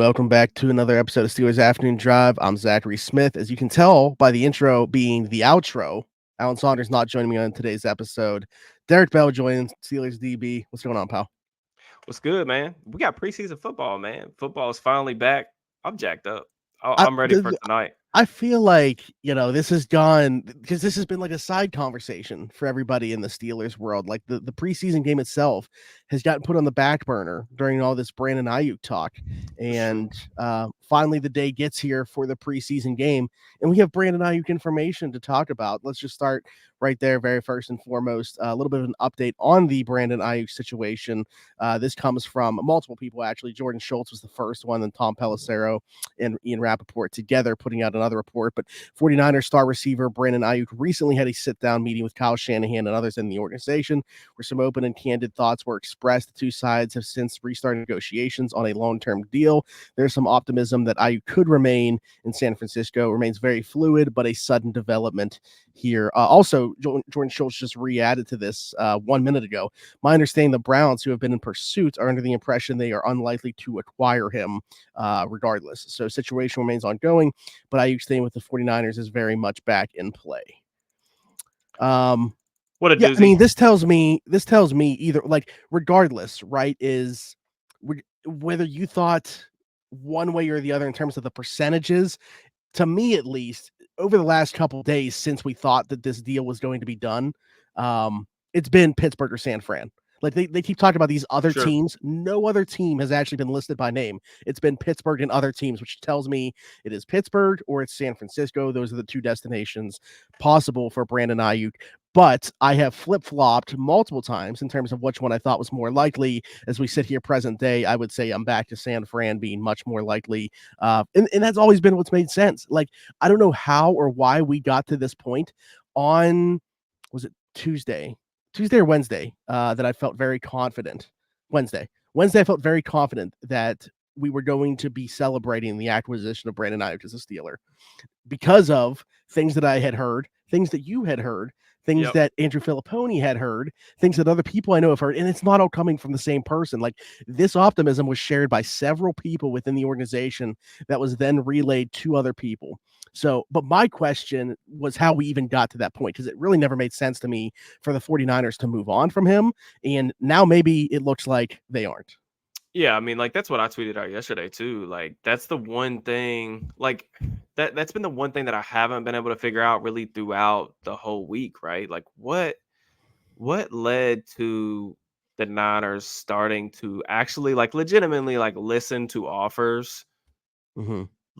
welcome back to another episode of Steelers Afternoon Drive. I'm Zachary Smith. As you can tell by the intro being the outro, Alan Saunders not joining me on today's episode. Derek Bell joins Steelers DB. What's going on, pal? What's good, man? We got preseason football, man. Football is finally back. I'm jacked up. I, I'm ready for tonight. I feel like, this has gone because this has been like a side conversation for everybody in the Steelers world. Like the preseason game itself has gotten put on the back burner during all this Brandon Aiyuk talk. And finally, the day gets here for the preseason game. And we have Brandon Aiyuk information to talk about. Let's just start right there, very first and foremost. A little bit of an update on the Brandon Aiyuk situation. This comes from multiple people, actually. Jordan Schultz was the first one, then Tom Pelissero and Ian Rappaport together putting out another report. But 49ers star receiver Brandon Aiyuk recently had a sit-down meeting with Kyle Shanahan and others in the organization where some open and candid thoughts were expressed. The two sides have since restarted negotiations on a long-term deal. There's some optimism that Aiyuk could remain in San Francisco. It remains very fluid, but a sudden development here. Also, Jordan Schultz just re-added to this 1 minute ago. My understanding, the Browns, who have been in pursuit, are under the impression they are unlikely to acquire him regardless. So situation remains ongoing, but Aiyuk staying with the 49ers is very much back in play. What a doozy. I mean, this tells me either, like, regardless, right, is whether you thought one way or the other in terms of the percentages, to me at least, over the last couple of days since we thought that this deal was going to be done, it's been Pittsburgh or San Fran. Like they keep talking about these other teams. No other team has actually been listed by name. It's been Pittsburgh and other teams, which tells me it is Pittsburgh or it's San Francisco. Those are the two destinations possible for Brandon Aiyuk. But I have flip-flopped multiple times in terms of which one I thought was more likely. As we sit here present day, I would say I'm back to San Fran being much more likely. And that's always been what's made sense. Like, I don't know how or why we got to this point on, was it Tuesday or Wednesday, that I felt very confident. Wednesday, I felt very confident that we were going to be celebrating the acquisition of Brandon Aiyuk as a Steeler because of things that I had heard, things that you had heard, things that Andrew Filipponi had heard, things that other people I know have heard, and it's not all coming from the same person. Like, this optimism was shared by several people within the organization that was then relayed to other people. So, but my question was how we even got to that point, because it really never made sense to me for the 49ers to move on from him. And now maybe it looks like they aren't. Yeah, I mean, like, that's what I tweeted out yesterday too. Like, that's the one thing, like, that's been the one thing that I haven't been able to figure out really throughout the whole week, right? Like, what led to the Niners starting to actually, like, legitimately, like, listen to offers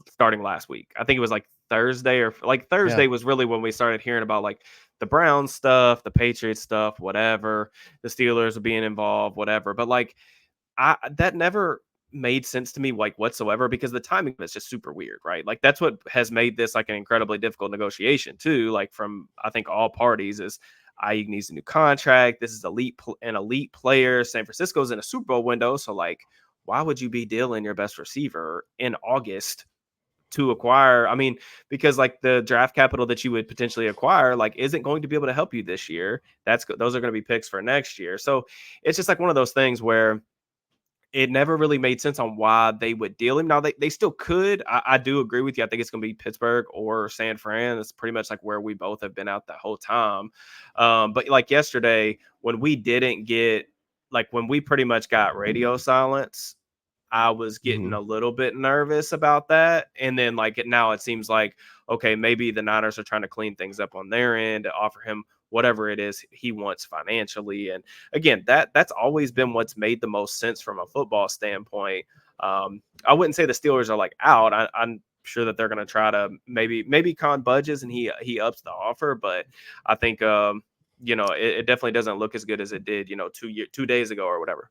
starting last week? I think it was like Thursday Thursday was really when we started hearing about, like, the Browns stuff, the Patriots stuff, whatever, the Steelers are being involved, whatever. But, like, that never made sense to me, like, whatsoever, because the timing is just super weird, right? Like, that's what has made this like an incredibly difficult negotiation too. Like, from, I think, all parties, is Aiyuk needs a new contract. This is an elite player. San Francisco's in a Super Bowl window, so, like, why would you be dealing your best receiver in August to acquire? I mean, because, like, the draft capital that you would potentially acquire, like, isn't going to be able to help you this year. Those are going to be picks for next year. So it's just like one of those things where it never really made sense on why they would deal him. Now, they still could. I do agree with you. I think it's going to be Pittsburgh or San Fran. That's pretty much like where we both have been out that whole time. But, like, yesterday, when we didn't get, like, when we pretty much got radio silence, I was getting a little bit nervous about that. And then, like, now it seems like, okay, maybe the Niners are trying to clean things up on their end to offer him whatever it is he wants financially. And again, that's always been what's made the most sense from a football standpoint. I wouldn't say the Steelers are, like, out. I'm sure that they're going to try to maybe Con budges and he ups the offer. But I think, it definitely doesn't look as good as it did, 2 days ago or whatever.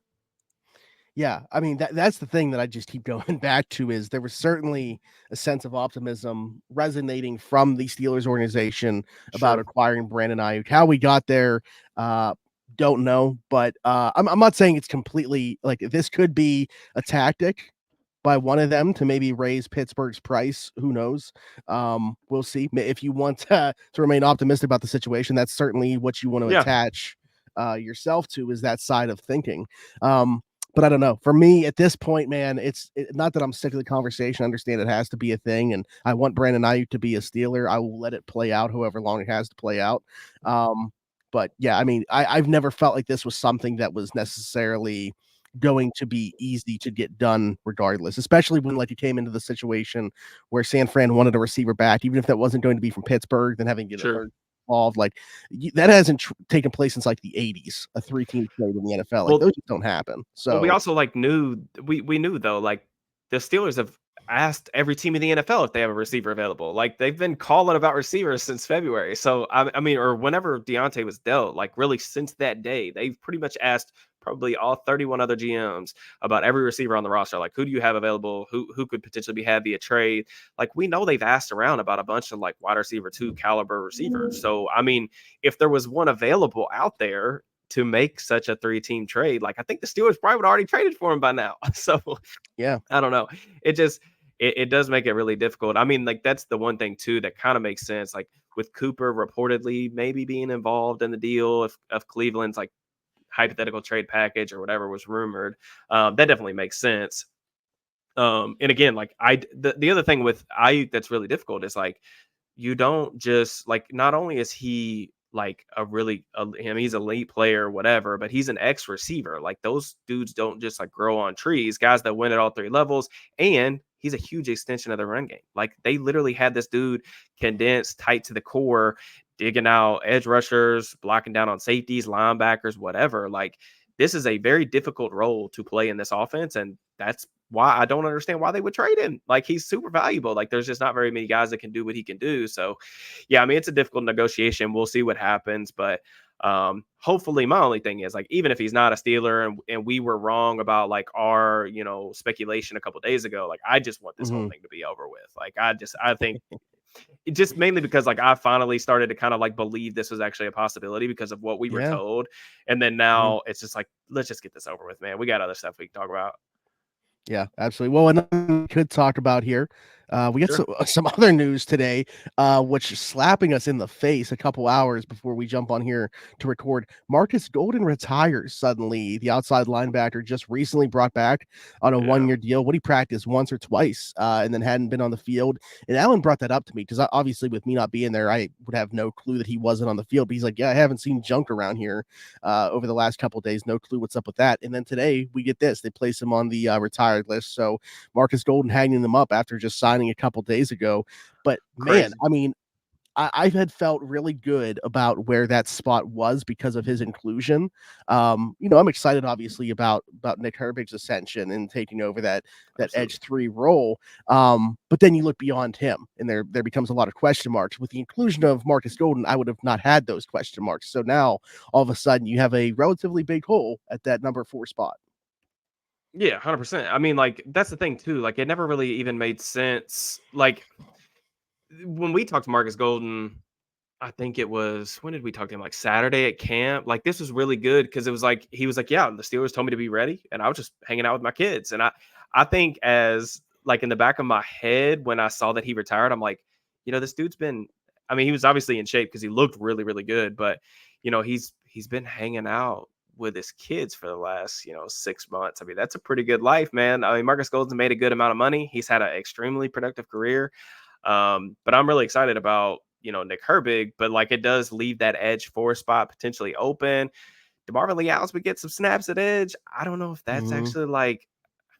Yeah, I mean, that's the thing that I just keep going back to, is there was certainly a sense of optimism resonating from the Steelers organization about acquiring Brandon Aiyuk. How we got there, don't know, but I'm not saying it's completely, like, this could be a tactic by one of them to maybe raise Pittsburgh's price. Who knows? We'll see. If you want to remain optimistic about the situation, that's certainly what you want to attach yourself to, is that side of thinking. But I don't know. For me, at this point, man, not that I'm sick of the conversation. I understand it has to be a thing, and I want Brandon Aiyuk to be a Steeler. I will let it play out however long it has to play out. Um, but yeah, I mean, I've never felt like this was something that was necessarily going to be easy to get done regardless, especially when like you came into the situation where San Fran wanted a receiver back, even if that wasn't going to be from Pittsburgh, then having to get a Sure. third involved. Like that hasn't taken place since like the 80s, a 3-team trade in the NFL. Like those Well, just don't happen. Well, we So also like knew we knew though, like the Steelers have asked every team in the NFL if they have a receiver available. Like they've been calling about receivers since February. So I mean, or whenever Deontay was dealt, like really since that day, they've pretty much asked probably all 31 other GMs about every receiver on the roster. Like who do you have available? Who could potentially be had via trade? Like we know they've asked around about a bunch of like wide receiver 2 caliber receivers. So I mean, if there was one available out there to make such a 3-team trade, like I think the Steelers probably would already traded for him by now. So yeah. I don't know. It just it does make it really difficult. I mean, like that's the one thing too that kind of makes sense. Like with Cooper reportedly maybe being involved in the deal of Cleveland's like hypothetical trade package or whatever was rumored, that definitely makes sense. And again, like the other thing with Ayuk that's really difficult is like you don't just like not only is he like I mean, he's an elite player, whatever, but he's an ex receiver. Like those dudes don't just like grow on trees, guys that win at all 3 levels. And he's a huge extension of the run game. Like they literally had this dude condensed tight to the core, digging out edge rushers, blocking down on safeties, linebackers, whatever. Like this is a very difficult role to play in this offense. And that's why I don't understand why they would trade him. Like he's super valuable. Like there's just not very many guys that can do what he can do. So yeah, I mean it's a difficult negotiation. We'll see what happens, but hopefully my only thing is like even if he's not a Steeler and we were wrong about like our speculation a couple days ago, like I just want this whole Mhm. thing to be over with. Like I think it just mainly because like I finally started to kind of like believe this was actually a possibility because of what we were Yeah. told, and then Mhm. now it's just like let's just get this over with, man. We got other stuff we can talk about. Yeah, absolutely. Well, another thing we could talk about here, we got Sure. some other news today, which is slapping us in the face a couple hours before we jump on here to record. Markus Golden retires suddenly. The outside linebacker just recently brought back on a Yeah. 1-year deal. What he practiced once or twice, and then hadn't been on the field. And Alan brought that up to me because obviously, with me not being there, I would have no clue that he wasn't on the field. But he's like, "Yeah, I haven't seen junk around here over the last couple of days. No clue what's up with that." And then today we get this: they place him on the retired list. So Markus Golden hanging them up after just signing a couple days ago. But man, Crazy. I mean, I had felt really good about where that spot was because of his inclusion. I'm excited obviously about Nick Herbig's ascension and taking over that Absolutely. edge 3 role. But then you look beyond him and there becomes a lot of question marks. With the inclusion of Markus Golden, I would have not had those question marks. So now all of a sudden you have a relatively big hole at that number 4 spot. Yeah, 100%. I mean, like that's the thing too. Like it never really even made sense. Like when we talked to Marcus Golden, I think it was when did we talk to him? Like Saturday at camp. Like this was really good because it was like he was like, yeah, the Steelers told me to be ready, and I was just hanging out with my kids. And I think as like in the back of my head when I saw that he retired, I'm like, this dude's been. I mean, he was obviously in shape because he looked really, really good, but he's been hanging out with his kids for the last 6 months. I mean, that's a pretty good life, man. I mean, Marcus Golden's made a good amount of money. He's had an extremely productive career. But I'm really excited about Nick Herbig, but like it does leave that edge 4 spot potentially open. DeMarvin Lee Alves would get some snaps at edge. I don't know if that's Mhm. actually like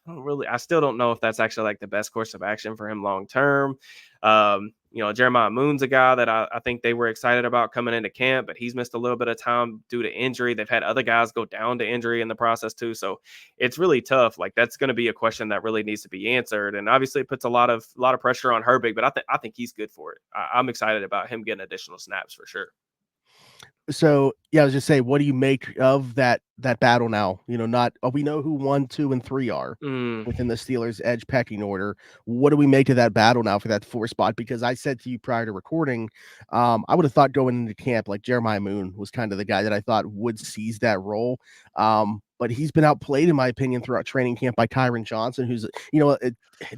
I still don't know if that's actually like the best course of action for him long term. Jeremiah Moon's a guy that I think they were excited about coming into camp, but he's missed a little bit of time due to injury. They've had other guys go down to injury in the process too. So it's really tough. Like that's going to be a question that really needs to be answered. And obviously it puts a lot of pressure on Herbig, but I think he's good for it. I'm excited about him getting additional snaps for sure. So yeah, I was just saying, what do you make of that battle now? Not we know who 1, 2, and 3 are Mm, within the Steelers' edge pecking order. What do we make of that battle now for that 4 spot? Because I said to you prior to recording, I would have thought going into camp like Jeremiah Moon was kind of the guy that I thought would seize that role. But he's been outplayed, in my opinion, throughout training camp by Kyron Johnson, who's a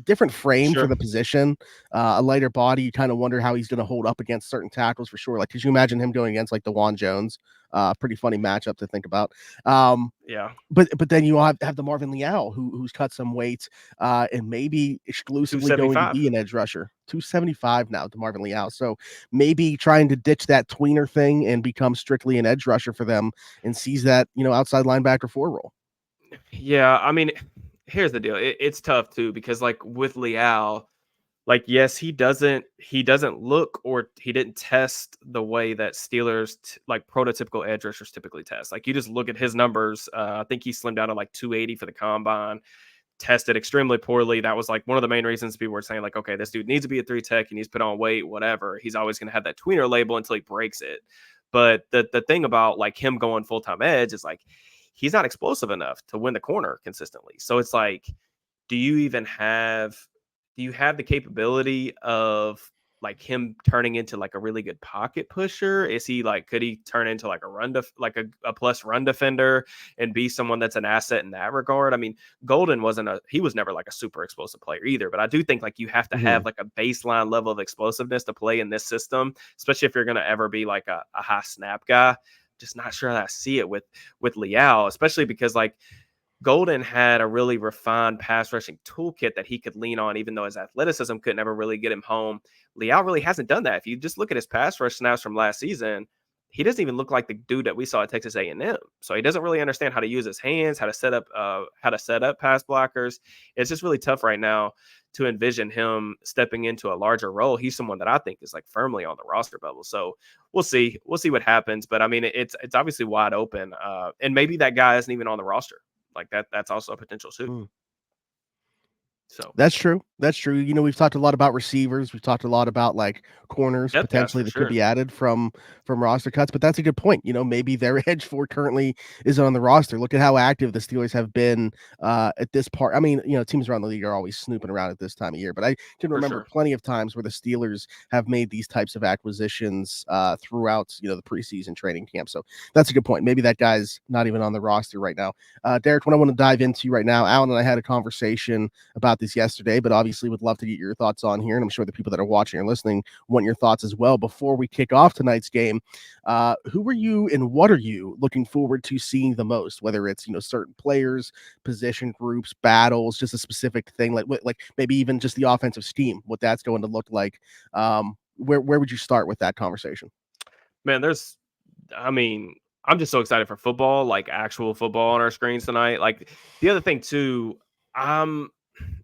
different frame for sure. the position, a lighter body. You kind of wonder how he's going to hold up against certain tackles for sure. Like, could you imagine him going against like the Juan Jones. Pretty funny matchup to think about. Um, Yeah, but then you have the Marvin Leal who's cut some weight and maybe exclusively going to 275. be an edge rusher. 275 now to Marvin Leal. So maybe trying to ditch that tweener thing and become strictly an edge rusher for them and seize that, outside linebacker 4 role. Yeah, I mean, here's the deal. It's tough too because like with Leal, like yes, he doesn't look or he didn't test the way that Steelers like prototypical edge rushers typically test. Like you just look at his numbers. I think he slimmed down to like 280 for the combine. Tested extremely poorly. That was like one of the main reasons people were saying like, okay, this dude needs to be a 3 tech. He needs to put on weight, whatever. He's always going to have that tweener label until he breaks it. But the thing about like him going full time edge is like he's not explosive enough to win the corner consistently. So it's like, do you even have do you have the capability of like him turning into like a really good pocket pusher? Is he like could he turn into like a plus run defender and be someone that's an asset in that regard? I mean, Golden he was never like a super explosive player either, but I do think like you have to Mhm. have like a baseline level of explosiveness to play in this system, especially if you're gonna ever be like a high snap guy. Just not sure that I see it with Leal, especially because like Golden had a really refined pass rushing toolkit that he could lean on, even though his athleticism couldn't ever really get him home. Leal really hasn't done that. If you just look at his pass rush snaps from last season, he doesn't even look like the dude that we saw at Texas A&M. So he doesn't really understand how to use his hands, how to set up pass blockers. It's just really tough right now to envision him stepping into a larger role. He's someone that I think is like firmly on the roster bubble. So we'll see. We'll see what happens. But I mean, it's obviously wide open. And maybe that guy isn't even on the roster. Like that's also a potential too. Mm. So, That's true. That's true. We've talked a lot about receivers. We've talked a lot about like corners depth guys potentially for that could sure. be added from roster cuts. But that's a good point. Maybe their edge four currently isn't on the roster. Look at how active the Steelers have been at this part. I mean, teams around the league are always snooping around at this time of year. But I can For remember sure. plenty of times where the Steelers have made these types of acquisitions throughout the preseason training camp. So that's a good point. Maybe that guy's not even on the roster right now. Derek, what I want to dive into right now, Alan and I had a conversation about this yesterday, but obviously would love to get your thoughts on here. And I'm sure the people that are watching or listening want your thoughts as well. Before we kick off tonight's game, who are you and what are you looking forward to seeing the most? Whether it's, certain players, position groups, battles, just a specific thing, like maybe even just the offensive scheme, what that's going to look like. Where would you start with that conversation? Man, I mean, I'm just so excited for football, like actual football on our screens tonight. Like the other thing too, I'm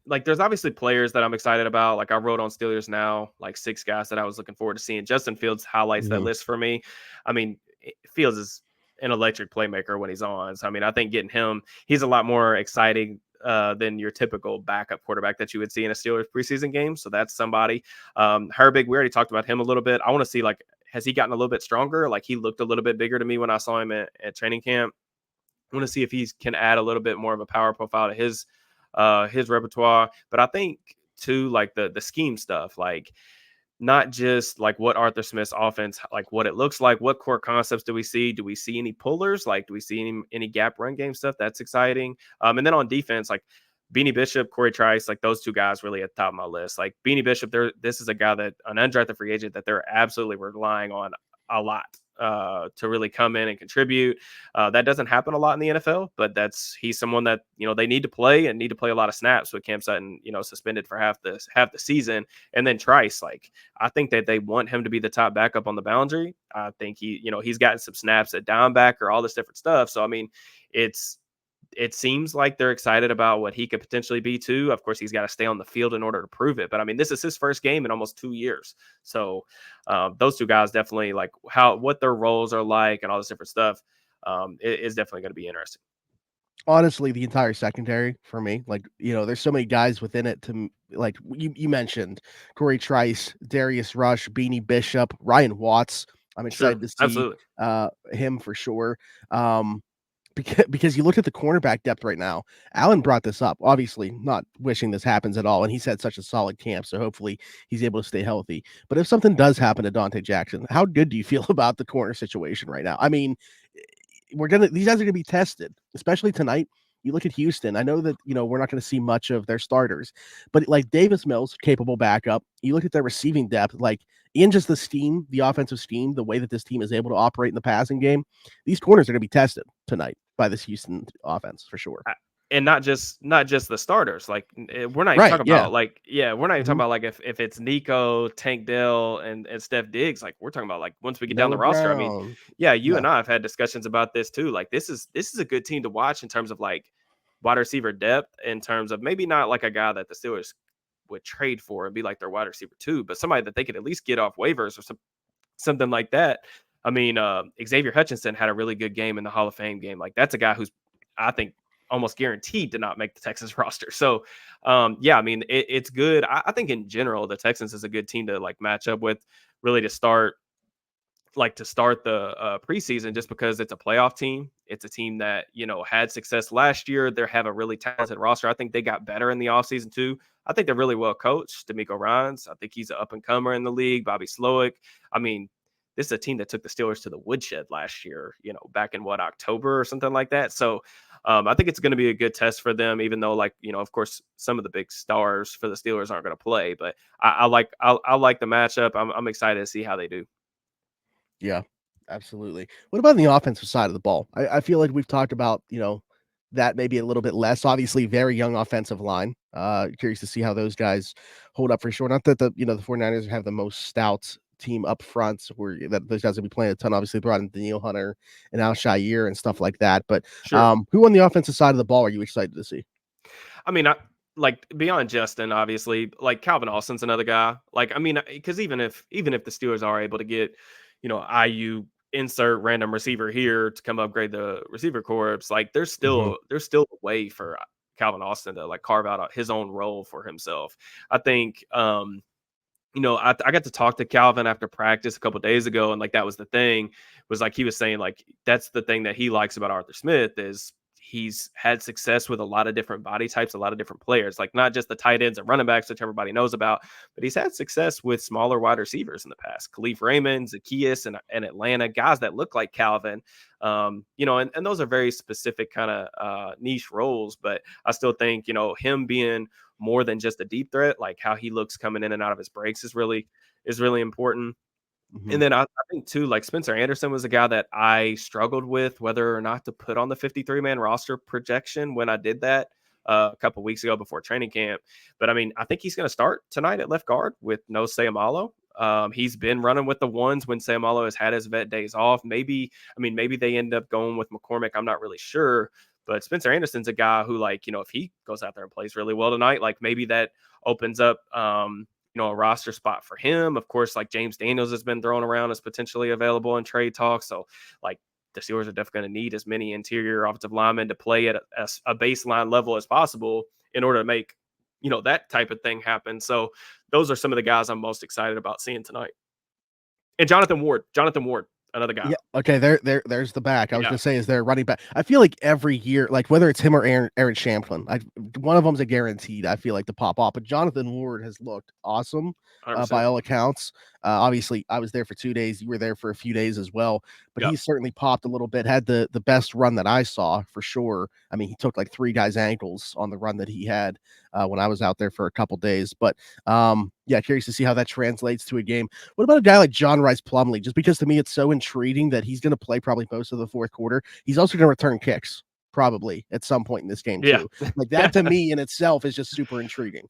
like, there's obviously players that I'm excited about. Like I wrote on Steelers Now, like 6 guys that I was looking forward to seeing. Justin Fields highlights that Mhm. list for me. I mean, Fields is an electric playmaker when he's on. So I mean, I think getting him, he's a lot more exciting than your typical backup quarterback that you would see in a Steelers preseason game. So that's somebody. Herbig, we already talked about him a little bit. I want to see like, has he gotten a little bit stronger? Like he looked a little bit bigger to me when I saw him at training camp. I want to see if he can add a little bit more of a power profile to his repertoire. But I think too, like the scheme stuff, like not just like what Arthur Smith's offense, like what it looks like, what core concepts do we see? Do we see any pullers? Like, do we see any gap run game stuff? That's exciting. And then on defense, like Beanie Bishop, Corey Trice, like those 2 guys really at the top of my list. Like Beanie Bishop, this is a guy that an undrafted free agent that they're absolutely relying on a lot to really come in and contribute. That doesn't happen a lot in the NFL, but he's someone that they need to play and need to play a lot of snaps with Cam Sutton suspended for half the season. And then Trice, like I think that they want him to be the top backup on the boundary. I think he's gotten some snaps at downbacker, all this different stuff. So I mean, it seems like they're excited about what he could potentially be too. Of course, he's got to stay on the field in order to prove it. But I mean, this is his first game in almost 2 years. So those 2 guys definitely like what their roles are like and all this different stuff is definitely going to be interesting. Honestly, the entire secondary for me, like, there's so many guys within it like you mentioned Corey Trice, Darius Rush, Beanie Bishop, Ryan Watts. I'm excited Sure, to see absolutely. him for sure. Because you look at the cornerback depth right now. Allen brought this up, obviously not wishing this happens at all, and he's had such a solid camp, so hopefully he's able to stay healthy. But if something does happen to Dante Jackson, how good do you feel about the corner situation right now? I mean, these guys are gonna be tested, especially tonight. You look at Houston. I know that we're not going to see much of their starters, but like Davis Mills, capable backup. You look at their receiving depth, like in just the offensive scheme, the way that this team is able to operate in the passing game. These corners are going to be tested tonight by this Houston offense for sure. And not just the starters. Like we're not even Right? talking Yeah. about we're not even talking Mhm. about like if it's Nico, Tank Dell, and Steph Diggs. Like we're talking about like once we get down the Noah roster. I mean, Brown. yeah, you Yeah. and I have had discussions about this too. Like this is a good team to watch in terms of like wide receiver depth, in terms of maybe not like a guy that the Steelers would trade for and be like their wide receiver too, but somebody that they could at least get off waivers or something like that. I mean, Xavier Hutchinson had a really good game in the Hall of Fame game. Like that's a guy who's, I think, almost guaranteed to not make the Texans roster. So, yeah, I mean, it's good. I think in general, the Texans is a good team to like match up with, really to start the preseason, just because it's a playoff team. It's a team that, had success last year. They have a really talented roster. I think they got better in the offseason too. I think they're really well coached. D'Amico Ryans, I think he's an up and comer in the league. Bobby Slowick. I mean, this is a team that took the Steelers to the woodshed last year, back in October or something like that. So I think it's going to be a good test for them, even though, like, of course, some of the big stars for the Steelers aren't going to play. But I like the matchup. I'm excited to see how they do. Yeah, absolutely. What about the offensive side of the ball? I feel like we've talked about, that maybe a little bit less. Obviously, very young offensive line. Curious to see how those guys hold up for sure. Not that the 49ers have the most stout team up front, where that those guys will be playing a ton. Obviously, brought in Daniil Hunter and Al Shire and stuff like that. But Sure. who on the offensive side of the ball are you excited to see? I mean, like beyond Justin, obviously, like Calvin Austin's another guy. Like, I mean, because even if the Steelers are able to get, IU insert random receiver here to come upgrade the receiver corps, like there's Mhm. still there's still a way for Calvin Austin to like carve out his own role for himself. I think I got to talk to Calvin after practice a couple days ago, and like that was the thing, was like he was saying like that's the thing that he likes about Arthur Smith is he's had success with a lot of different body types, a lot of different players, like not just the tight ends and running backs, which everybody knows about, but he's had success with smaller wide receivers in the past. Khalif Raymond, Zacchaeus, and Atlanta, guys that look like Calvin. And those are very specific kind of niche roles, but I still think, him being more than just a deep threat, like how he looks coming in and out of his breaks is really important. Mhm. And then I think too, like Spencer Anderson was a guy that I struggled with whether or not to put on the 53-man roster projection when I did that a couple weeks ago before training camp. But I mean, I think he's going to start tonight at left guard with no Sayamalo. He's been running with the ones when Sayamalo has had his vet days off. Maybe they end up going with McCormick. I'm not really sure. But Spencer Anderson's a guy who, like, if he goes out there and plays really well tonight, like maybe that opens up a roster spot for him. Of course, like James Daniels has been thrown around as potentially available in trade talk. So, like, the Steelers are definitely going to need as many interior offensive linemen to play at a baseline level as possible in order to make, that type of thing happen. So, those are some of the guys I'm most excited about seeing tonight. And Jonathan Ward, another guy. Yeah. Okay. There's the back. I was Yeah, gonna say, is there a running back? I feel like every year, like whether it's him or Aaron Shamplin, one of them's a guaranteed. I feel like to pop off. But Jonathan Ward has looked awesome, by 100%. all accounts. Obviously, I was there for 2 days. You were there for a few days as well. But Yeah. he's certainly popped a little bit. Had the best run that I saw for sure. I mean, he took like three guys' ankles on the run that he had when I was out there for a couple days. But yeah, curious to see how that translates to a game. What about a guy like John Rice Plumlee? Just because to me it's so intriguing that he's going to play probably most of the fourth quarter. He's also going to return kicks probably at some point in this game Yeah. too. Like that to me in itself is just super intriguing.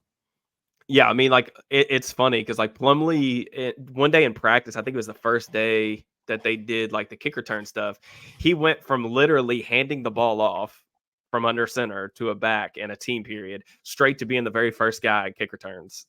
Yeah, I mean, like it's funny because like Plumlee, one day in practice, I think it was the first day that they did like the kick return stuff. He went from literally handing the ball off from under center to a back in a team period, straight to being the very first guy in kick returns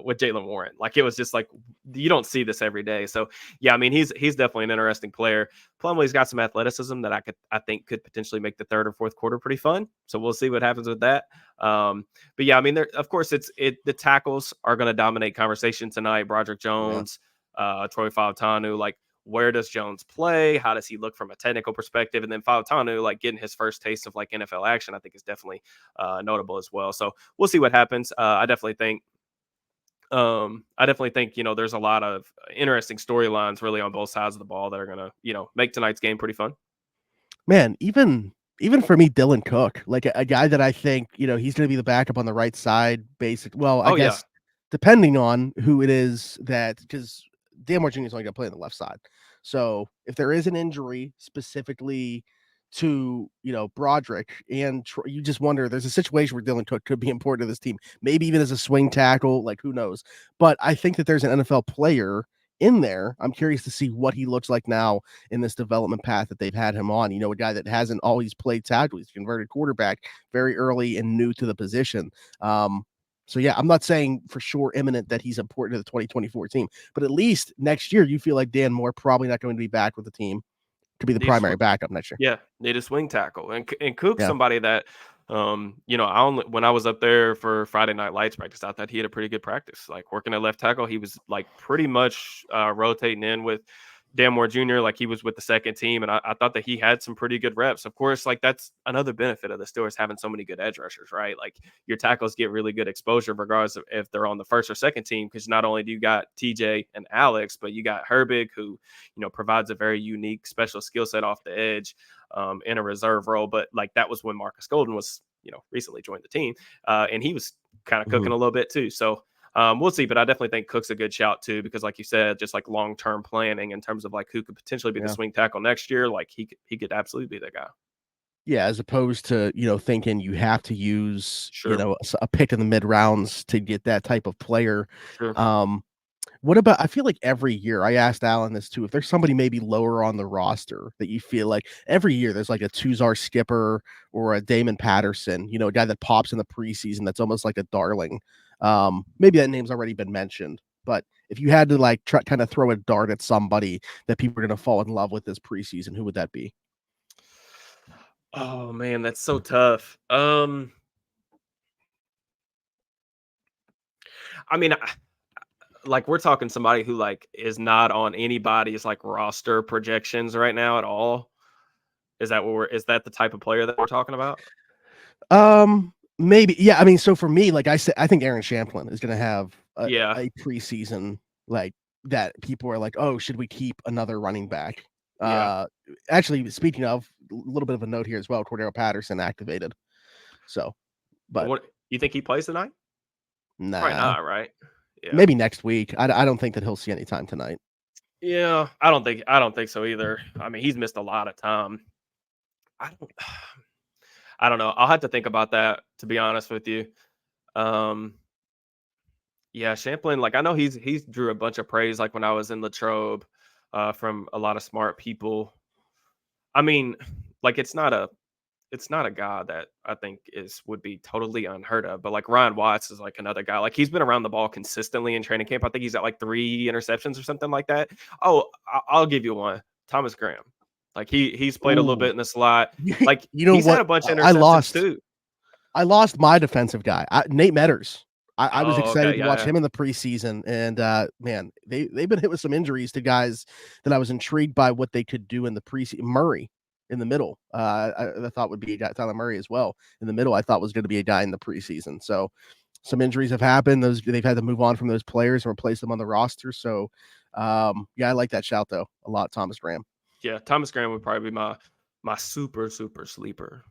with Jalen Warren. Like it was just like you don't see this every day. So yeah, I mean he's definitely an interesting player. Plumlee's got some athleticism that I think could potentially make the third or fourth quarter pretty fun. So we'll see what happens with that. But yeah, I mean, of course, the tackles are going to dominate conversation tonight. Broderick Yeah. Jones, Troy Fautanu, like where does Jones play? How does he look from a technical perspective? And then Fautanu, like getting his first taste of like NFL action, I think is definitely notable as well. So we'll see what happens. I definitely think there's a lot of interesting storylines really on both sides of the ball that are gonna make tonight's game pretty fun. Man, even Even for me, Dylan Cook, like a guy that I think, he's going to be the backup on the right side, well, I Oh yeah, guess depending on who it is because Dan Moore Jr. is only going to play on the left side. So if there is an injury specifically to, Broderick and you just wonder, there's a situation where Dylan Cook could be important to this team, maybe even as a swing tackle, like who knows. But I think that there's an NFL player in there. I'm curious to see what he looks like now in this development path that they've had him on. A guy that hasn't always played tackle. He's a converted quarterback very early and new to the position. So yeah, I'm not saying for sure imminent that he's important to the 2024 team, but at least next year you feel like Dan Moore probably not going to be back with the team to be the need a primary backup next year. yeah, need a swing tackle, and Cook's Yeah. somebody that, I only when I was up there for Friday Night Lights practice, I thought he had a pretty good practice. Like working at left tackle, he was like pretty much rotating in with Dan Moore Jr. Like he was with the second team, and I thought that he had some pretty good reps. Of course, like that's another benefit of the Steelers having so many good edge rushers, right? Like your tackles get really good exposure regardless of if they're on the first or second team, because not only do you got TJ and Alex, but you got Herbig, who provides a very unique special skill set off the edge in a reserve role. But like that was when Markus Golden was recently joined the team, and he was kind of cooking a little bit too. So we'll see, but I definitely think Cook's a good shout too, because like you said, just like long-term planning in terms of like who could potentially be the Yeah. swing tackle next year, like he could absolutely be that guy. Yeah, as opposed to, thinking you have to use, Sure, a pick in the mid rounds to get that type of player. sure. Um, What about I feel like every year I asked Alan this too, if there's somebody maybe lower on the roster that you feel like every year there's like a Tuzar Skipper or a Damon Patterson, a guy that pops in the preseason that's almost like a darling. Maybe that name's already been mentioned, but if you had to like try kind of throw a dart at somebody that people are going to fall in love with this preseason, who would that be? Oh man, that's so tough. I mean, like we're talking somebody who like is not on anybody's like roster projections right now at all. Is that the type of player that we're talking about? Maybe. Yeah, I mean, so for me, like I said, I think Aaron Champlin is gonna have Yeah, a preseason like that people are like, "Oh, should we keep another running back?" yeah. Uh Actually, speaking of, a little bit of a note here as well, Cordero Patterson activated. So, but What you think he plays tonight? Probably nah, not, right? Yeah. maybe next week. I don't think that he'll see any time tonight. Yeah, I don't think so either. I mean, he's missed a lot of time. I don't I don't know. I'll have to think about that, to be honest with you. Um yeah, Champlain, like I know he's drew a bunch of praise like when I was in Latrobe from a lot of smart people. I mean, like it's not a guy that I think is would be totally unheard of, but like Ryan Watts is like another guy. Like he's been around the ball consistently in training camp. I think he's got like 3 interceptions or something like that. Oh, I'll give you one. Thomas Graham. Like he's played a little Ooh, bit in the slot. you Like know he's had what? a bunch of I interceptions lost. too. I lost my defensive guy, Nate Metters. I was Oh, excited okay, to yeah, watch yeah. him in the preseason, and man, they've been hit with some injuries to guys that I was intrigued by what they could do in the preseason. Murray in the middle, I thought would be a guy. Tyler Murray as well in the middle. I thought was going to be a guy in the preseason. So some injuries have happened. Those they've had to move on from those players and replace them on the roster. So yeah, I like that shout though a lot, Thomas Graham. Yeah, Thomas Graham would probably be my super sleeper.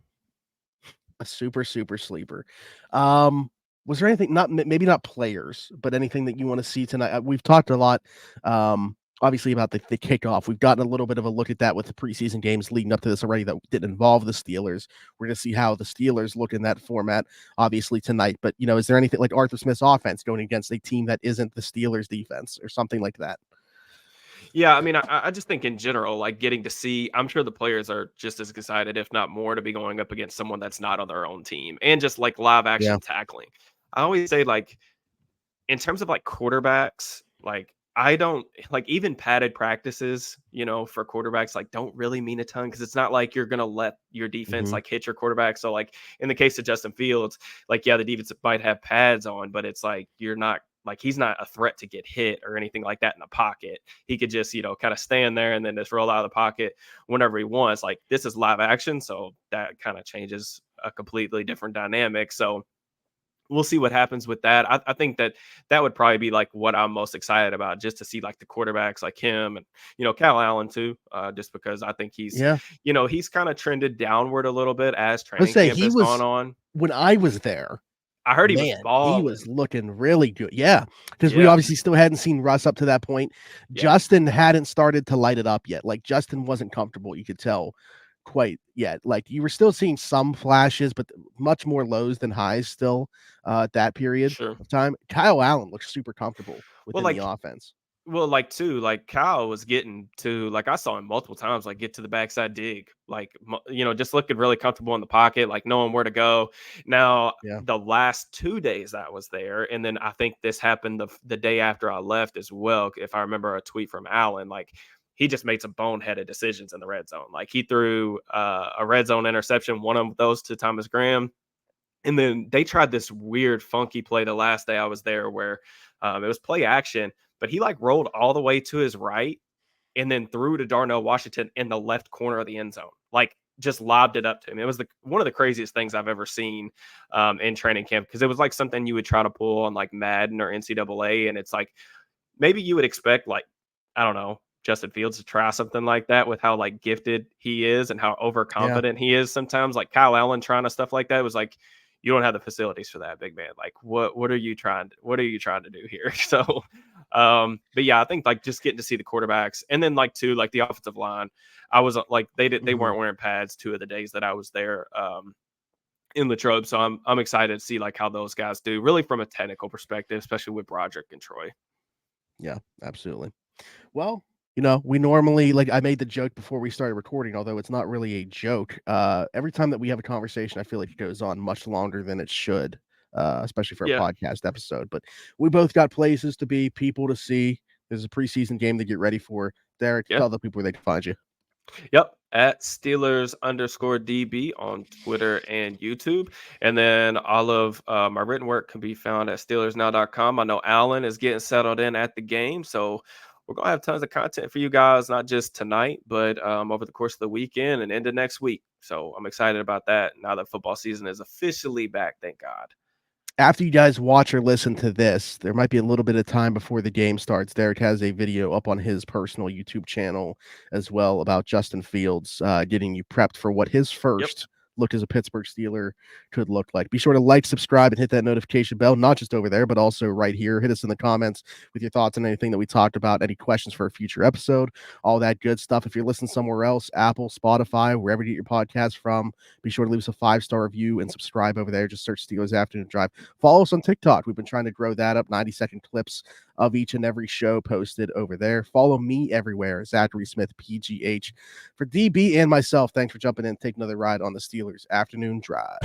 A super sleeper. Um, was there anything maybe not players, but anything that you want to see tonight? We've talked a lot, obviously about the kickoff. We've gotten a little bit of a look at that with the preseason games leading up to this already that didn't involve the Steelers. We're gonna see how the Steelers look in that format, obviously tonight. But is there anything like Arthur Smith's offense going against a team that isn't the Steelers defense or something like that? Yeah, I mean, I just think in general, like getting to see, I'm sure the players are just as excited, if not more, to be going up against someone that's not on their own team and just like live Yeah. action tackling. I always say, like, in terms of like quarterbacks, like, I don't like even padded practices, for quarterbacks, like, don't really mean a ton because it's not like you're going to let your defense Hmm. like hit your quarterback. So, like, in the case of Justin Fields, like, yeah, the defense might have pads on, but it's like you're not like he's not a threat to get hit or anything like that in the pocket. He could just, kind of stand there and then just roll out of the pocket whenever he wants. Like, this is live action. So that kind of changes a completely different dynamic. So, we'll see what happens with that. I think that would probably be like what I'm most excited about, just to see like the quarterbacks like him and Cal Allen too, just because I think he's Yeah. he's kind of trended downward a little bit as Let's training say camp he has gone was on. when I was there. I heard he was Man, he was balling. looking really good. Yeah, because we Yeah, obviously still hadn't seen Russ up to that point. yeah, Justin hadn't started to light it up yet. Like, Justin wasn't comfortable, you could tell quite yet. Like, you were still seeing some flashes, but much more lows than highs still, at that period sure. of time. Kyle Allen looks super comfortable Well, within the like offense. Well, like too, like Kyle was getting to, like I saw him multiple times, like get to the backside dig, like just looking really comfortable in the pocket, like knowing where to go. Now, Yeah, the last 2 days I was there, and then I think this happened the day after I left as well. If I remember a tweet from Allen, like he just made some boneheaded decisions in the red zone. Like he threw a red zone interception, one of those to Thomas Graham. And then they tried this weird, funky play the last day I was there where it was play action, but he like rolled all the way to his right and then threw to Darnell Washington in the left corner of the end zone. Like just lobbed it up to him. It was one of the craziest things I've ever seen in training camp, because it was like something you would try to pull on like Madden or NCAA. And it's like maybe you would expect, like, I don't know, Justin Fields to try something like that with how like gifted he is and how yeah, overconfident he is sometimes. Like Kyle Allen trying to stuff like that was like, you don't have the facilities for that, big man. Like what are you trying to do here? So but yeah, I think like just getting to see the quarterbacks, and then like too, like the offensive line. I was like they mhm. weren't wearing pads 2 of the days that I was there in Latrobe. So I'm excited to see like how those guys do really from a technical perspective, especially with Broderick and Troy. Yeah, absolutely. Well, we normally like I made the joke before we started recording, although it's not really a joke. Every time that we have a conversation, I feel like it goes on much longer than it should, especially for a Yeah. podcast episode. But we both got places to be, people to see. There's a preseason game to get ready for. Derek, Yeah. tell the people where they can find you. Yep. At Steelers_DB on Twitter and YouTube. And then all of my written work can be found at SteelersNow.com. I know Alan is getting settled in at the game. So we're going to have tons of content for you guys, not just tonight, but over the course of the weekend and into next week. So I'm excited about that now that football season is officially back. Thank God. After you guys watch or listen to this, there might be a little bit of time before the game starts. Derek has a video up on his personal YouTube channel as well about Justin Fields, getting you prepped for what his Yep. first look as a Pittsburgh Steeler could look like. Be sure to like, subscribe, and hit that notification bell, not just over there, but also right here. Hit us in the comments with your thoughts on anything that we talked about, any questions for a future episode, all that good stuff. If you're listening somewhere else, Apple, Spotify, wherever you get your podcast from, be sure to leave us a 5-star review and subscribe over there. Just search Steelers Afternoon Drive. Follow us on TikTok. We've been trying to grow that up, 90-second clips of each and every show posted over there. Follow me everywhere, Zachary Smith, PGH. For DB and myself, thanks for jumping in. Take another ride on the Steelers Afternoon Drive.